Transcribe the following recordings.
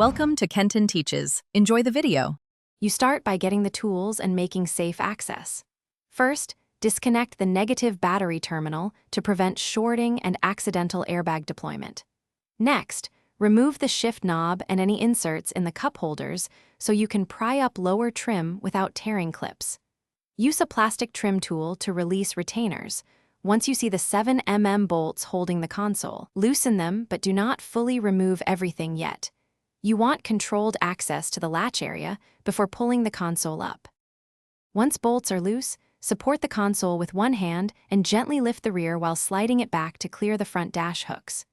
Welcome to Kenton Teaches. Enjoy the video. You start by getting the tools and making safe access. First, disconnect the negative battery terminal to prevent shorting and accidental airbag deployment. Next, remove the shift knob and any inserts in the cup holders so you can pry up lower trim without tearing clips. Use a plastic trim tool to release retainers. Once you see the 7mm bolts holding the console, loosen them but do not fully remove everything yet. You want controlled access to the latch area before pulling the console up. Once bolts are loose, support the console with one hand and gently lift the rear while sliding it back to clear the front dash hooks.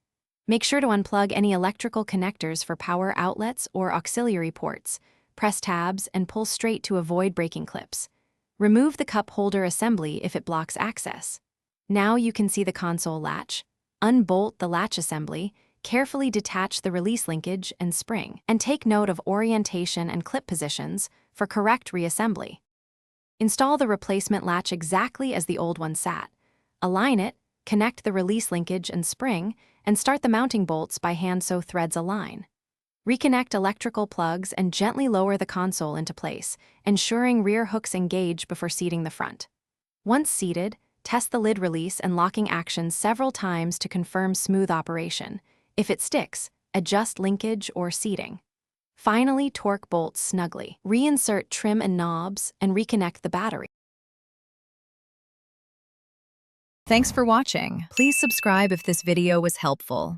Make sure to unplug any electrical connectors for power outlets or auxiliary ports. Press tabs and pull straight to avoid breaking clips. Remove the cup holder assembly if it blocks access. Now you can see the console latch. Unbolt the latch assembly, carefully detach the release linkage and spring, and take note of orientation and clip positions for correct reassembly. Install the replacement latch exactly as the old one sat. Align it, connect the release linkage and spring, and start the mounting bolts by hand so threads align. Reconnect electrical plugs and gently lower the console into place, ensuring rear hooks engage before seating the front. Once seated, test the lid release and locking actions several times to confirm smooth operation. If it sticks, adjust linkage or seating. Finally, torque bolts snugly. Reinsert trim and knobs and reconnect the battery. Thanks for watching. Please subscribe if this video was helpful.